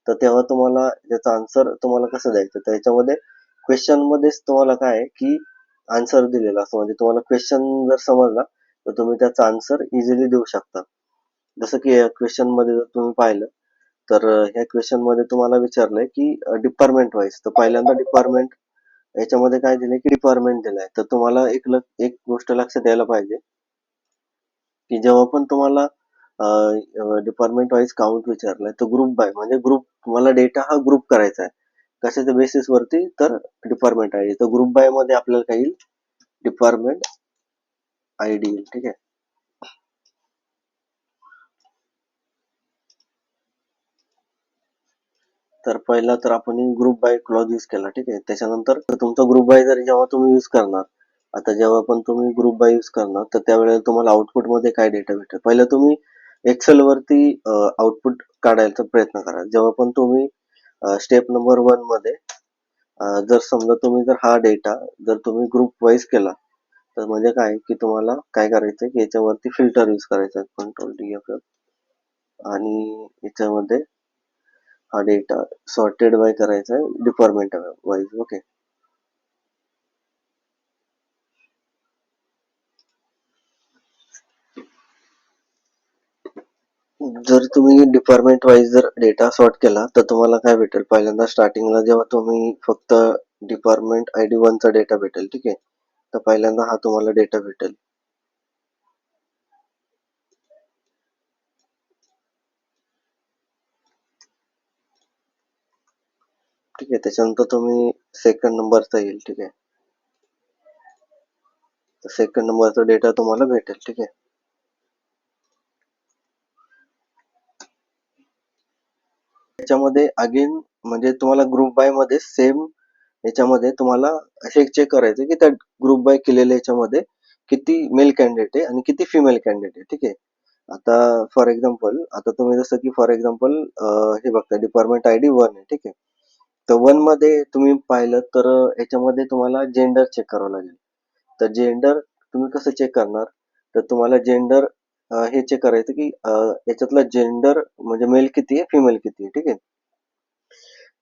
तर तेव्हा तुम्हाला त्याचा आन्सर तुम्हाला कसं द्यायचं, तर याच्यामध्ये क्वेश्चन मध्येच तुम्हाला काय आहे की आन्सर दिलेला असतो, म्हणजे तुम्हाला क्वेश्चन जर समजला तर तुम्ही त्याचा आन्सर इझिली देऊ शकता. जसं की या क्वेश्चन मध्ये जर तुम्ही पाहिलं तर ह्या क्वेश्चन मध्ये तुम्हाला विचारलंय की डिपार्टमेंट वाईज, तर पहिल्यांदा डिपार्टमेंट याच्यामध्ये काय दिलंय की डिपार्टमेंट दिलाय. तर तुम्हाला एक गोष्ट लक्षात यायला पाहिजे की जेव्हा पण तुम्हाला डिपार्टमेंट वाईज काउंट विचारलाय तर ग्रुप बाय म्हणजे ग्रुप, तुम्हाला डेटा हा ग्रुप करायचा आहे. कशाच्या बेसिस वरती, तर डिपार्टमेंट आयडी. तर ग्रुप बाय मध्ये आपल्याला काय येईल, डिपार्टमेंट आयडी येईल. ठीक आहे. तर पहिला तर आपण ग्रुप बाय क्लॉज यूज केला. ठीक आहे. त्याच्यानंतर तुमचा ग्रुप बाय जर जेव्हा तुम्ही यूज करणार, आता जेव्हा पण तुम्ही ग्रुप बाय यूज करणार तर त्यावेळेला तुम्हाला आउटपुट मध्ये काय डेटा भेटेल, पहिलं तुम्ही एक्सेल वरती आउटपुट काढायचा प्रयत्न करा. जेव्हा पण तुम्ही स्टेप नंबर 1 मध्ये जर समजा तुम्ही जर हा डेटा जर तुम्ही ग्रुप वाईज केला, तर म्हणजे काय की तुम्हाला काय करायचं की याच्यावरती फिल्टर यूज करायचा, कंट्रोल DF, आणि याच्यामध्ये हा डेटा सॉर्टेड बाय करायचा आहे डिपार्टमेंट वाईज. ओके. जर तुम्ही डिपार्टमेंट वाईज जर डेटा सॉर्ट केला तर तुम्हाला काय भेटेल, पहिल्यांदा स्टार्टिंगला जेव्हा तुम्ही फक्त डिपार्टमेंट आयडी 1 चा डेटा भेटेल. ठीक आहे. तर पहिल्यांदा हा तुम्हाला डेटा भेटेल. ठीक आहे. त्याच्यानंतर तुम्ही सेकंड नंबरचा येईल. ठीक आहे. तर सेकंड नंबरचा डेटा तुम्हाला भेटेल. ठीक आहे. त्याच्यामध्ये अगेन म्हणजे तुम्हाला ग्रुप बाय मध्ये सेम याच्यामध्ये तुम्हाला असे चेक करायचे की त्या ग्रुप बाय केलेल्या याच्यामध्ये किती मेल कॅन्डिडेट आहे आणि किती फिमेल कॅन्डिडेट आहे. ठीक आहे. आता फॉर एक्झाम्पल, आता तुम्ही जसं की फॉर एक्झाम्पल हे बघता डिपार्टमेंट आयडी 1 आहे. ठीक आहे. तर 1 मध्ये तुम्ही पाहिलं तर याच्यामध्ये तुम्हाला जेंडर चेक करावं लागेल. तर जेंडर तुम्ही कसं चेक करणार, तर तुम्हाला जेंडर हे चेक करायचं की याच्यातलं जेंडर म्हणजे मेल किती आहे, फिमेल किती आहे. ठीक आहे.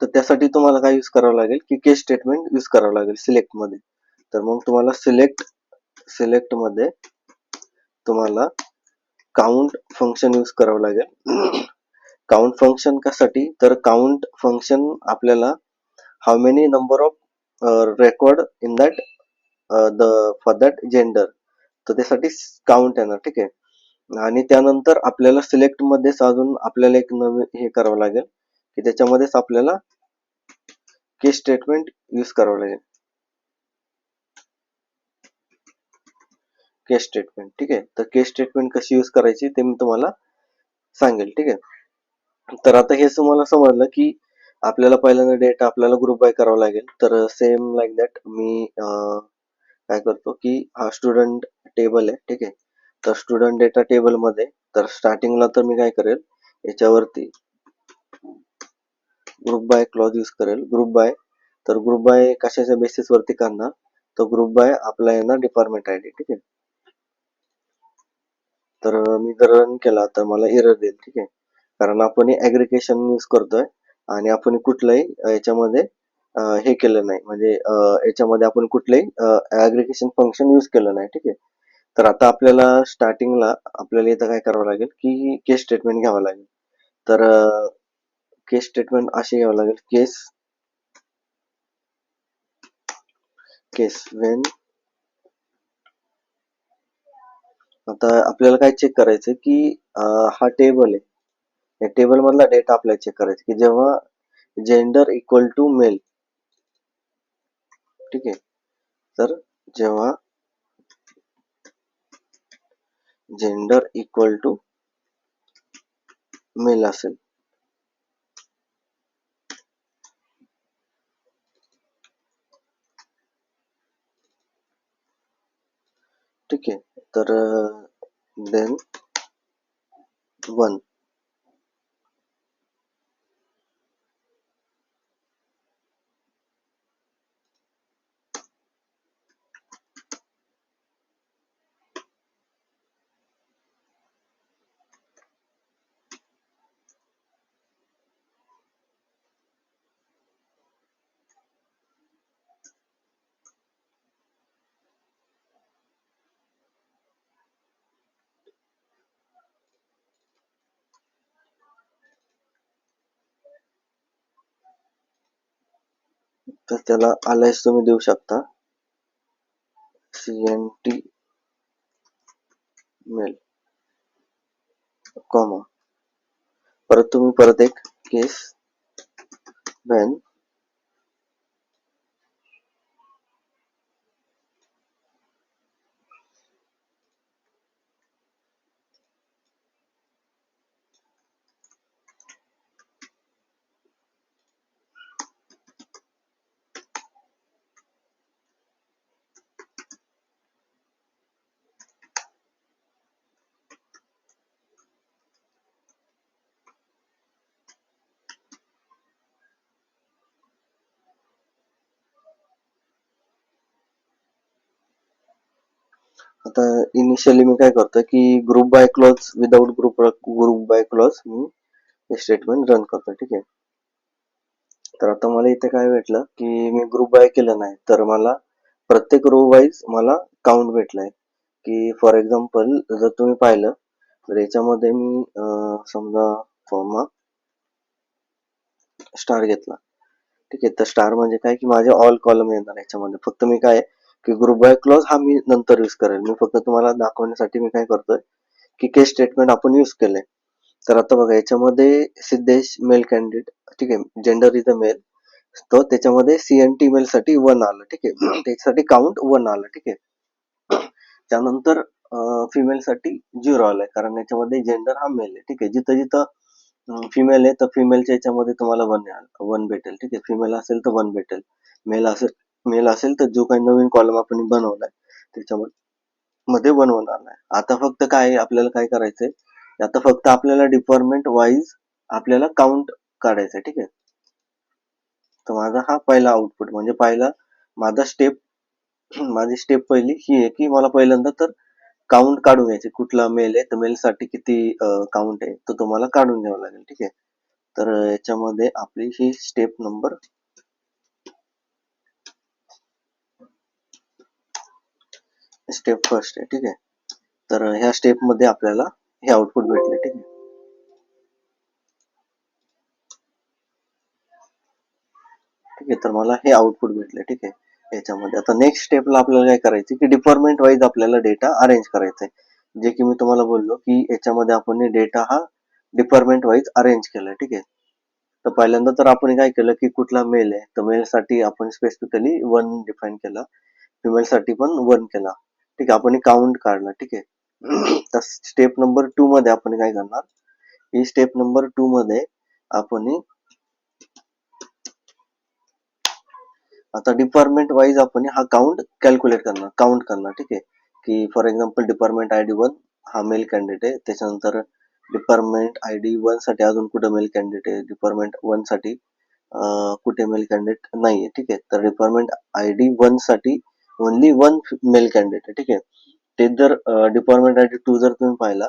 तर त्यासाठी तुम्हाला काय यूज करावं लागेल की केस स्टेटमेंट यूज करावं लागेल सिलेक्ट मध्ये. तर मग तुम्हाला सिलेक्ट मध्ये तुम्हाला काउंट फंक्शन यूज करावं लागेल. काउंट फंक्शन कशासाठी, तर काउंट फंक्शन आपल्याला हाऊ many number of record in that the for that gender, तर त्यासाठी काउंट येणार. ठीक आहे. आणि त्यानंतर आपल्याला सिलेक्ट मध्येच अजून आपल्याला एक नवीन हे करावं लागेल की त्याच्यामध्येच आपल्याला केस स्टेटमेंट यूज करावं लागेल. Case statement. ठीक आहे. तर केस स्टेटमेंट कशी यूज करायची ते मी तुम्हाला सांगेल. ठीक आहे. तर आता हे तुम्हाला समजलं की आपल्याला पहिल्यांदा डेटा आपल्याला ग्रुप बाय करावा लागेल. तर सेम लाईक दॅट मी काय करतो की हा स्टुडंट टेबल आहे. ठीक आहे. तर स्टुडंट डेटा टेबल मध्ये तर स्टार्टिंगला तर मी काय करेल, याच्यावरती ग्रुप बाय क्लॉज यूज करेल. ग्रुप बाय, तर ग्रुप बाय कशाच्या बेसिस वरती करणार, तर ग्रुप बाय आपला येणार डिपार्टमेंट आयडी. ठीक आहे. तर मी जर रन केला तर मला एरर देईल. ठीक आहे. कारण आपण ऍग्रिगेशन यूज करतोय आणि आपण कुठलंही याच्यामध्ये हे केलं नाही, म्हणजे याच्यामध्ये आपण कुठलंही ऍग्रिगेशन फंक्शन यूज केलं नाही. ठीक आहे. तर आता आपल्याला स्टार्टिंगला आपल्याला इथं काय करावं लागेल की केस स्टेटमेंट घ्यावं लागेल. तर केस स्टेटमेंट असे घ्यावं लागेल, केस वेन. आता आपल्याला काय चेक करायचं की हा टेबल आहे, या टेबल मधला डेटा आपल्याला चेक करायचा की जेव्हा जेंडर इक्वल टू मेल. ठीक आहे. तर जेव्हा जेंडर इक्वल टू मेल असेल. ठीक आहे. तर देन 1. तर त्याला अलाइस तुम्ही देऊ शकता CNT मेल कॉमा परत तुम्ही परत एक केस व्हेन आता इनिशियली मी काय करतो की group by clause without group by clause मी हे स्टेटमेंट रन करतो. ठीक आहे. तर आता मला इथे काय भेटलं की मी ग्रुप बाय केलं नाही तर मला प्रत्येक रो वाईज मला काउंट भेटलाय की फॉर एक्झाम्पल जर तुम्ही पाहिलं तर याच्यामध्ये मी समजा कॉमा स्टार घेतला. ठीक आहे. तर स्टार म्हणजे काय की माझे ऑल कॉलम येणार याच्यामध्ये. फक्त मी काय की ग्रुप बाय क्लॉज हा मी नंतर यूज करेल. मी फक्त तुम्हाला दाखवण्यासाठी मी काय करतोय की केस स्टेटमेंट आपण यूज केलंय. तर आता बघा याच्यामध्ये सिद्धेश मेल कॅन्डिडेट. ठीक आहे. Gender is a male. तो त्याच्यामध्ये CNT मेल साठी 1 आलं. ठीक आहे. त्याच्यासाठी काउंट 1 आलं. ठीक आहे. त्यानंतर फिमेल साठी 0 आलाय कारण याच्यामध्ये जेंडर हा मेल आहे. ठीक आहे. जिथं जिथं फिमेल आहे तर फिमेलच्या याच्यामध्ये तुम्हाला 1 भेटेल. ठीक आहे. फिमेल असेल तर 1 भेटेल. मेल असेल तर जो काही नवीन कॉलम आपण बनवलाय त्याच्यामध्ये 1 आलाय. आता फक्त काय आपल्याला काय करायचंय आता फक्त आपल्याला डिपार्टमेंट वाईज आपल्याला काउंट काढायचं. ठीक आहे. तर माझा हा पहिला आउटपुट म्हणजे माझी स्टेप पहिली ही आहे की मला पहिल्यांदा तर काउंट काढून घ्यायचे. कुठला मेल आहे तर मेल साठी किती काउंट आहे तो तुम्हाला काढून घ्यावा लागेल. ठीक आहे. तर याच्यामध्ये आपली ही स्टेप नंबर स्टेप फर्स्ट आहे. ठीक आहे. तर ह्या स्टेप मध्ये आपल्याला हे आउटपुट भेटले. ठीक आहे. ठीक आहे. तर मला हे आउटपुट भेटले. ठीक आहे. याच्यामध्ये आता नेक्स्ट स्टेपला आपल्याला काय करायचं की डिपार्टमेंट वाईज आपल्याला डेटा अरेंज करायचा आहे. जे की मी तुम्हाला बोललो की याच्यामध्ये आपण डेटा हा डिपार्टमेंट वाईज अरेंज केलाय. ठीक आहे. तर पहिल्यांदा तर आपण काय केलं की कुठला मेल आहे तर मेल साठी आपण स्पेसिफिकली 1 डिफाईन केला. फिमेल साठी पण 1 केला. ठीक आहे. आपण काउंट काढला. ठीक आहे. तर स्टेप नंबर 2 मध्ये आपण काय करणार ही स्टेप नंबर 2 मध्ये आपण आता डिपार्टमेंट वाईज आपण हा काउंट कॅल्क्युलेट करणार काउंट करणार. ठीक आहे. की फॉर एक्झाम्पल डिपार्टमेंट ID 1 हा मेल कॅन्डिडेट आहे. त्याच्यानंतर डिपार्टमेंट ID 1 साठी अजून कुठे मेल कॅन्डिडेट आहे. डिपार्टमेंट 1 साठी कुठे मेल कॅन्डिडेट नाहीये. ठीक आहे. तर डिपार्टमेंट ID 1 साठी ओनली 1 मेल कॅन्डिडेट आहे. ठीक आहे. ते जर डिपार्टमेंट ID 2 जर तुम्ही पाहिला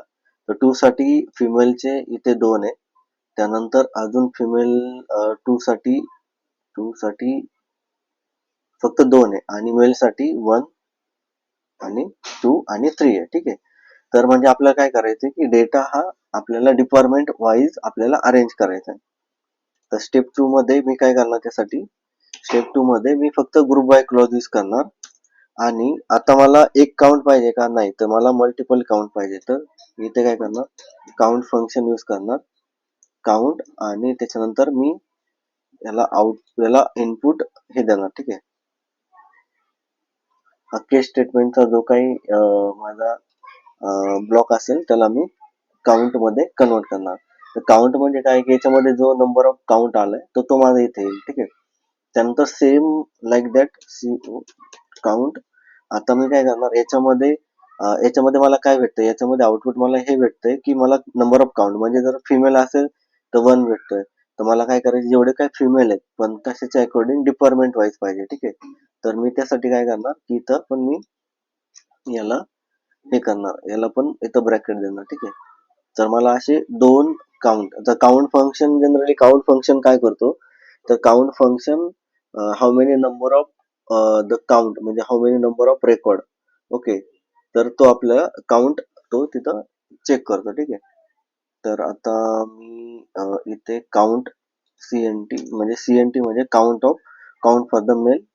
तर 2 साठी फिमेलचे इथे 2 आहे. त्यानंतर अजून फिमेल 2 साठी फक्त 2 आहे आणि मेल साठी 1 आणि 2 आणि 3 आहे. ठीक आहे. तर म्हणजे आपल्याला काय करायचं की डेटा हा आपल्याला डिपार्टमेंट वाईज आपल्याला अरेंज करायचा आहे. तर स्टेप 2 मध्ये मी काय करणार त्यासाठी स्टेप 2 मध्ये मी फक्त ग्रुप बाय क्लॉज यूज करणार आणि आता मला एक काउंट पाहिजे का नाही तर मला मल्टिपल काउंट पाहिजे. तर इथे काय करणार काउंट फंक्शन यूज करणार काउंट आणि त्याच्यानंतर मी याला इनपुट हे देणार. ठीक आहे. हा केस स्टेटमेंटचा जो काही माझा ब्लॉक असेल त्याला मी काउंट मध्ये कन्वर्ट करणार. तर काउंट म्हणजे काय की याच्यामध्ये जो नंबर ऑफ काउंट आलाय तो माझा इथे येईल. ठीक आहे. त्यानंतर सेम लाईक दॅट काउंट आता मी काय करणार याच्यामध्ये मला काय भेटतंय याच्यामध्ये आउटपुट मला हे भेटतंय की मला नंबर ऑफ काउंट म्हणजे जर फिमेल असेल तर 1 भेटतोय. तर मला काय करायचं जेवढे काय फिमेल आहेत पण कशाच्या अकॉर्डिंग डिपार्टमेंट वाईज पाहिजे. ठीक आहे. तर मी त्यासाठी काय करणार की इथं पण मी याला हे करणार याला पण इथं ब्रॅकेट देणार. ठीक आहे. तर मला असे 2 काउंट तर count function generally count function काय करतो तर count function how many number of the count म्हणजे how many number of record. Okay. तर तो आपल्याला काउंट तो तिथं चेक करतो. ठीक आहे. तर आता मी इथे काउंट CNT म्हणजे count of count for the male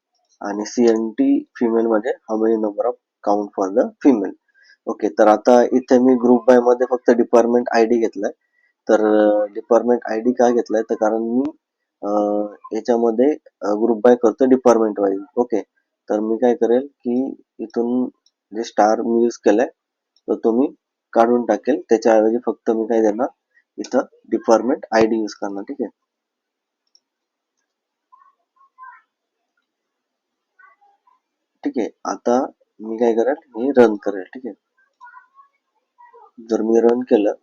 आणि CNT फिमेल मध्ये how many number of count for the female. Okay, तर आता इथे मी ग्रुप बाय मध्ये फक्त डिपार्टमेंट आयडी घेतलाय. तर डिपार्टमेंट आयडी का घेतलाय तर कारण मी याच्यामध्ये ग्रुप बाय करतो डिपार्टमेंट वाईज. ओके, तर मी काय करेल की इथून जे स्टार मी यूज केलाय तर तो मी काढून टाकेल. त्याच्याऐवजी फक्त मी काय देणार इथं डिपार्टमेंट आयडी यूज करणार. ठीक आहे. ठीक आहे, आता मी काय करेल हे रन करेल. ठीक आहे, जर मी रन केलं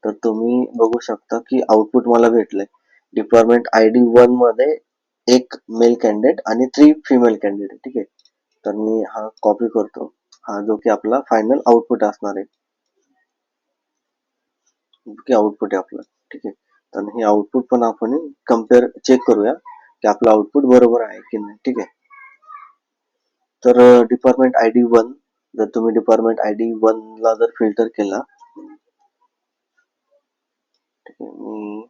तर तुम्ही बघू शकता की आउटपुट मला भेटलंय. डिपार्टमेंट आयडी 1 मध्ये एक मेल कॅन्डिडेट आणि 3 फिमेल कॅन्डिडेट. ठीक आहे, तर मी हा कॉपी करतो, हा जो की आपला फायनल आउटपुट असणार आहे. की आउटपुट आहे आपलं. ठीक आहे, तर हे आउटपुट पण आपण कम्पेअर चेक करूया की आपलं आउटपुट बरोबर आहे की नाही. ठीक आहे, तर डिपार्टमेंट आयडी 1, जर तुम्ही डिपार्टमेंट आयडी 1 ला जर फिल्टर केला, ठीक आहे,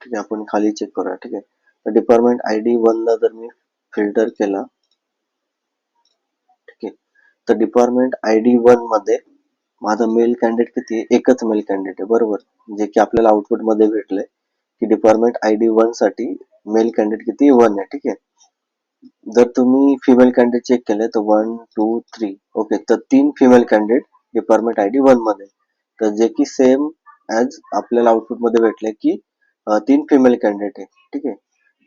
ठीक आहे, आपण खाली चेक करूया. ठीक आहे, तर डिपार्टमेंट आयडी 1 ला जर मी फिल्टर केला, ठीक आहे, तर डिपार्टमेंट आयडी 1 मध्ये माझा मेल कॅन्डिडेट किती आहे? एकच मेल कॅन्डिडेट आहे, बरोबर, जे की आपल्याला आउटपुट मध्ये भेटलंय की डिपार्टमेंट आयडी 1 साठी मेल कॅन्डिडेट किती 1 आहे. ठीक आहे, जर तुम्ही फिमेल कॅन्डिडेट चेक केले तर 1 2 3. ओके, तर 3 फिमेल कॅन्डिडेट डिपार्टमेंट आयडी 1 मध्ये, तर जे की सेम ॲज आपल्याला आउटपुट मध्ये भेटले की 3 फिमेल कॅन्डिडेट आहे. ठीक आहे,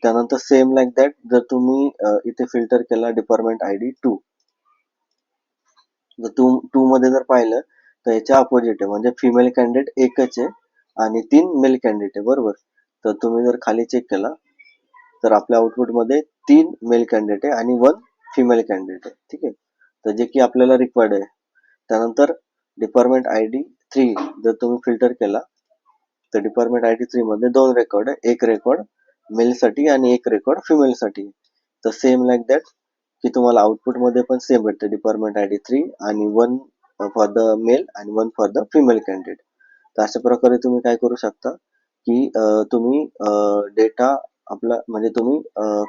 त्यानंतर सेम लाईक दॅट जर तुम्ही इथे फिल्टर केला डिपार्टमेंट आयडी 2, जर 2 मध्ये जर पाहिलं तर याच्या अपोजिट आहे, म्हणजे फिमेल कॅन्डिडेट एकच आहे आणि 3 मेल कॅन्डिडेट आहे, बरोबर. तर तुम्ही जर खाली चेक केला तर आपल्या आउटपुट मध्ये 3 मेल कॅन्डिडेट आहे आणि 1 फिमेल कॅन्डिडेट आहे. ठीक आहे, तर जे की आपल्याला रिक्वायर्ड आहे. त्यानंतर डिपार्टमेंट आयडी 3 जर तुम्ही फिल्टर केला तर डिपार्टमेंट आयडी 3 मध्ये 2 रेकॉर्ड आहे, एक रेकॉर्ड मेल साठी आणि एक रेकॉर्ड फिमेल साठी. तर सेम लाईक दॅट की तुम्हाला आउटपुट मध्ये पण सेम भेटते, डिपार्टमेंट आयडी 3 आणि 1 फॉर द मेल आणि 1 फॉर द फिमेल कॅन्डिडेट. तर अशा प्रकारे तुम्ही काय करू शकता की तुम्ही डेटा आपला म्हणजे तुम्ही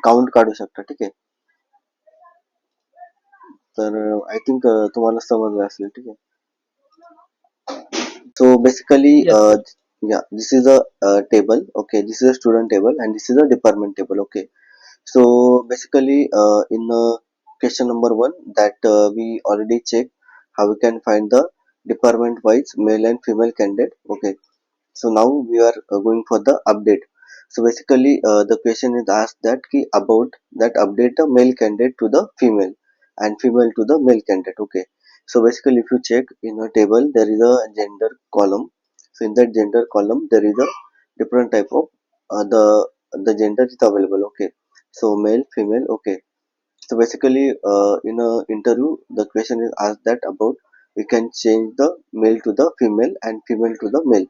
काउंट काढू शकता. ठीक आहे, तर आय थिंक तुम्हाला समजलं असेल. ठीक आहे, so basically Yes, sir. yeah, this is a table. Okay, this is a student table and this is a department table. Okay, so basically in question number 1 that we already checked how we can find the department wise male and female candidate. Okay, so now we are going for the update. So basically the question is asked that ki about that update the male candidate to the female and female to the male candidate. Okay, so basically if you check in a table there is a gender column. So in that gender column there is a different type of the gender is available. Okay, so male female. Okay, so basically in a interview the question is asked that about we can change the male to the female and female to the male.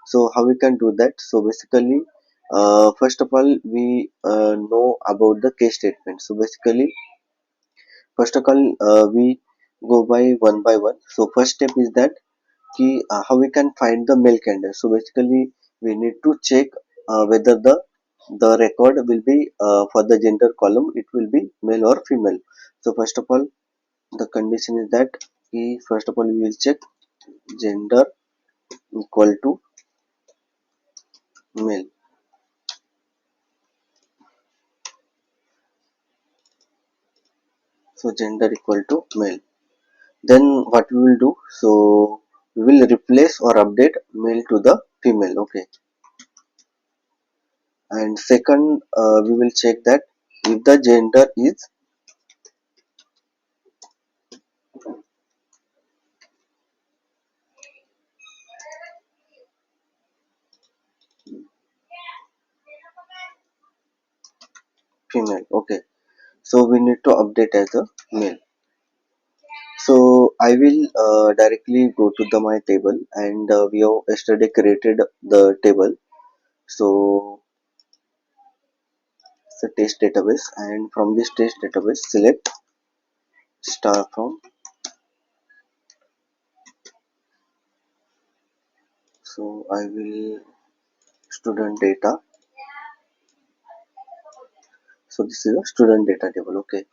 So how we can do that? So basically first of all we know about the case statement. So basically first of all we go by one. So first step is that ki, how we can find the male candidate. So basically we need to check whether the record will be for the gender column it will be male or female. So first of all the condition is that first of all we will check gender equal to male. So gender equal to male, then what we will do, so we will replace or update male to the female. Okay, and second we will check that if the gender is female. Okay, so we need to update as a male. So I will directly go to the my table and we have yesterday created the table. So it's a test database and from this test database select star from. So I will student data. So this is a student data table. Okay.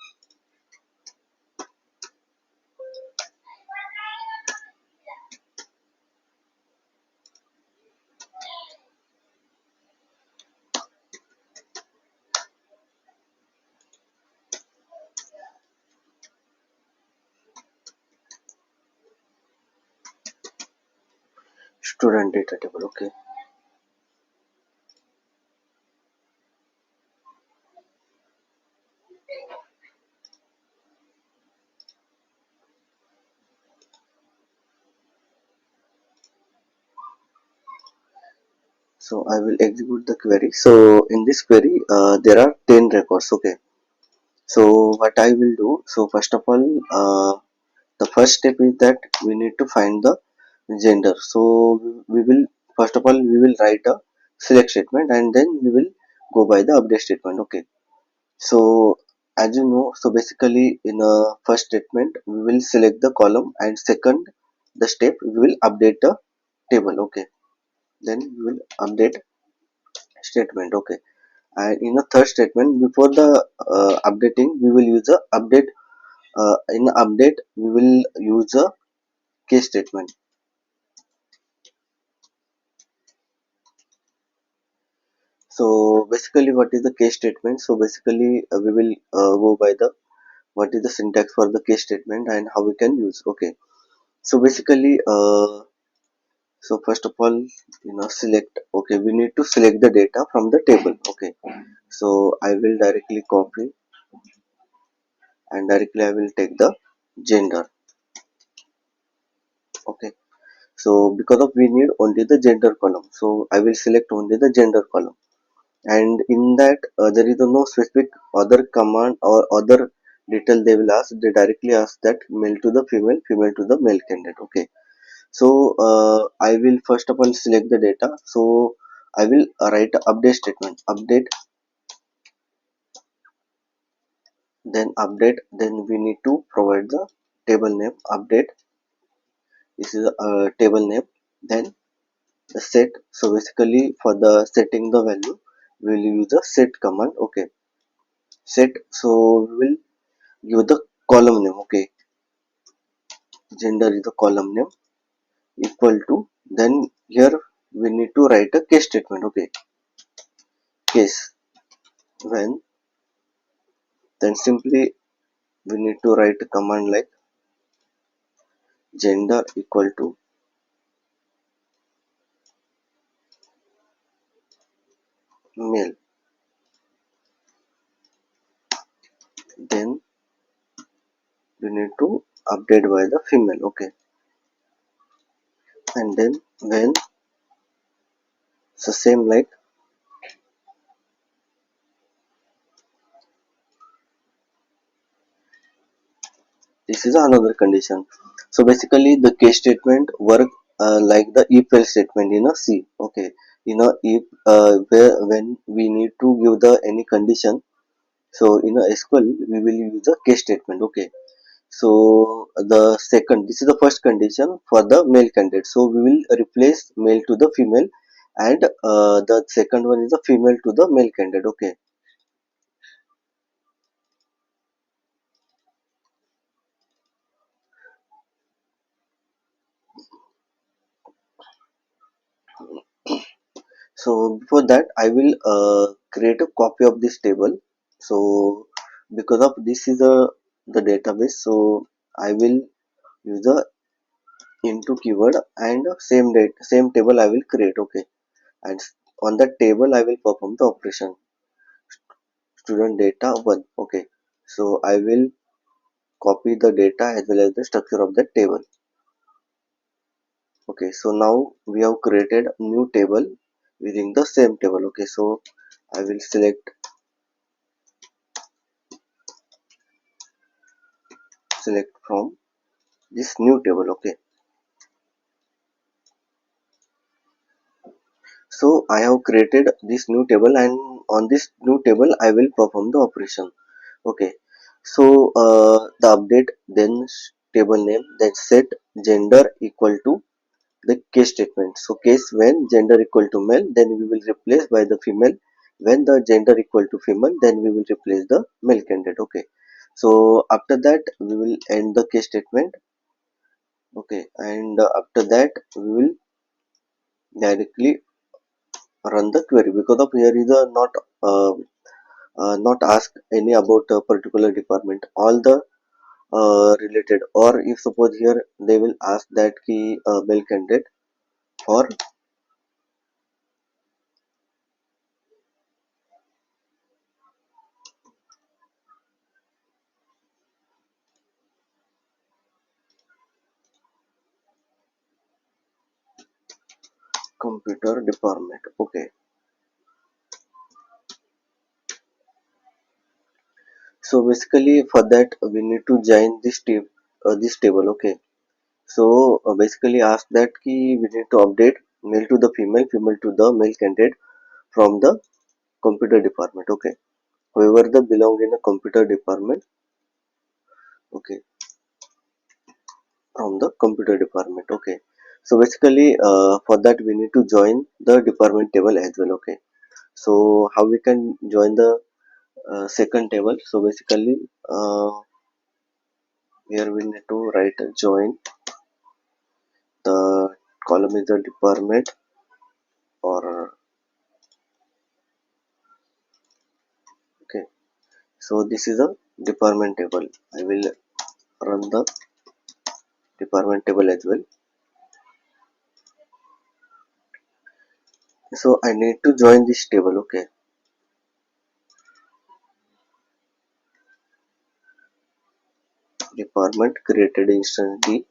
Student data table. Okay. So I will execute the query. So in this query there are 10 records. Okay. So what I will do, so first of all, the first step is that we need to find the gender. So we will, first of all, we will write a select statement and then we will go by the update statement. Okay. So as you know, so basically in a first statement we will select the column, and second the step we will update the table. Okay. Then we will update statement. Okay. And in the third statement, before the updating, we will use a update. In update we will use a case statement. So basically what is the case statement? So basically we will go by the what is the syntax for the case statement and how we can use. Okay. So basically so first of all, select. Okay, we need to select the data from the table. Okay. So I will directly copy and directly I will take the gender. Okay. So because of we need only the gender column, so I will select only the gender column, and in that there is no specific other command or other detail they will ask. They directly ask that male to the female, female to the male candidate. Okay. So I will first of all select the data. So I will write a update statement, update, then update, then we need to provide the table name, update. This is a table name. Then the set. So basically for the setting the value we will use the set command. Okay. Set. So we will give the column name. Okay. Gender is the column name, equal to, then here we need to write a case statement. Okay. Case. When, then simply we need to write a command like gender equal to male, then we need to update by the female. Okay. And then when, so same like this is another condition. So basically the case statement work like the if else statement in a C. Okay. If where when we need to give the any condition, so in a SQL we will use the case statement. Okay. So the second, this is the first condition for the male candidate. So we will replace male to the female, and the second one is the female to the male candidate. Okay. So before that I will create a copy of this table. So because of this is the database, so I will use the into keyword, and same table I will create. Okay. And on that table I will perform the operation student data 1. Okay. So I will copy the data as well as the structure of that table. Okay. So now we have created a new table using the same table. Okay. So I will select from this new table. Okay. So I have created this new table, and on this new table I will perform the operation. Okay. So the update, then table name, then set gender equal to the case statement. So case when gender equal to male, then we will replace by the female. When the gender equal to female, then we will replace the male candidate. Okay. So after that we will end the case statement. Okay, and after that we will directly run the query, because of here is a not ask any about a particular department, all the related, or if suppose here they will ask that key male candidate for computer department. Okay, so basically for that we need to join this table. Okay, so basically ask that key we need to update male to the female, female to the male candidate from the computer department. Okay, whoever the belong in a computer department. Okay, from the computer department. Okay, so basically for that we need to join the department table as well. Okay, so how we can join the second table? So basically here we need to write join, the column is the department, or okay, so this is a department table. I will run the department table as well. So I need to join this table. Okay, department created instantly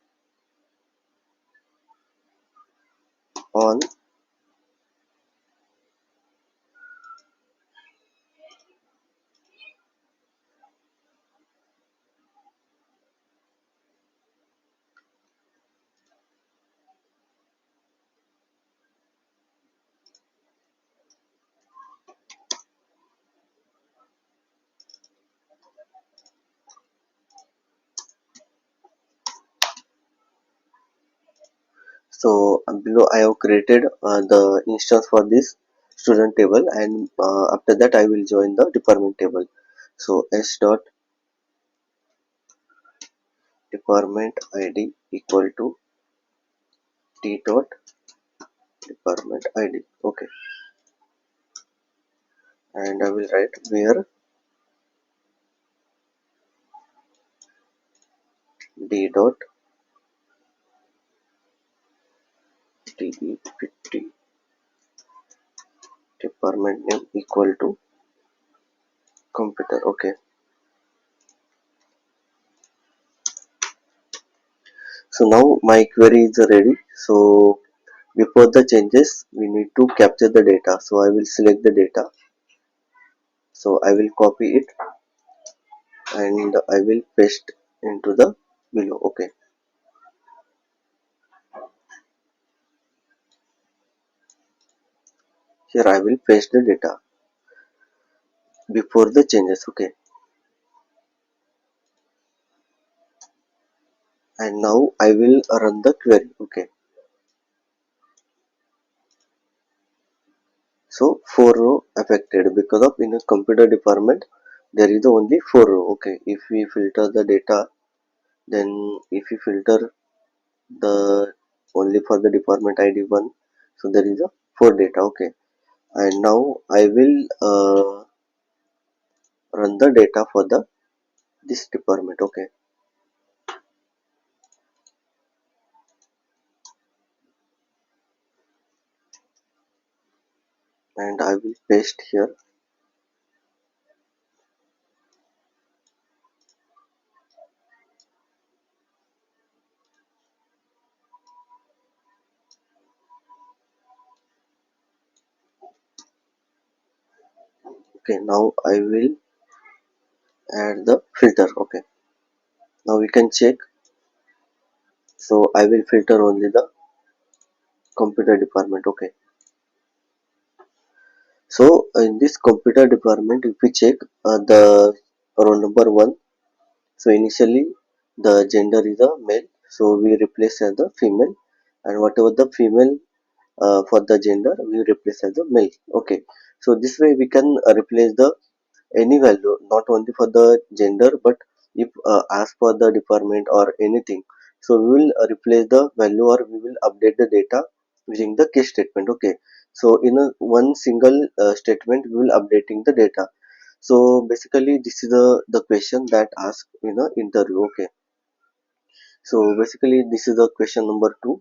on. So below I have created the instance for this student table, and after that I will join the department table. So s dot department id equal to t dot department id. Okay, and I will write where d dot dept department name equal to computer. Okay, so now my query is ready. So before the changes we need to capture the data. So I will select the data, so I will copy it and I will paste into the below. Okay, here I will paste the data before the changes. Okay, and now I will run the query. Okay, so 4 row affected because of in a computer department there is only 4 row. Okay, if we filter the data, then if we filter the only for the department id 1, so there is a 4 data. Okay, and now I will run the data for the this department. Okay, and I will paste here. Okay, now I will add the filter. Okay, now we can check. So I will filter only the computer department. Okay, so in this computer department if we check the roll number 1, so initially the gender is a male, so we replace as the female, and whatever the female for the gender we replace as a male. Okay, so this way we can replace the any value, not only for the gender, but if asked for the department or anything, so we will replace the value or we will update the data using the case statement. Okay, so in a one single statement we will updating the data. So basically this is the question that asked in a interview. Okay, so basically this is the question number 2.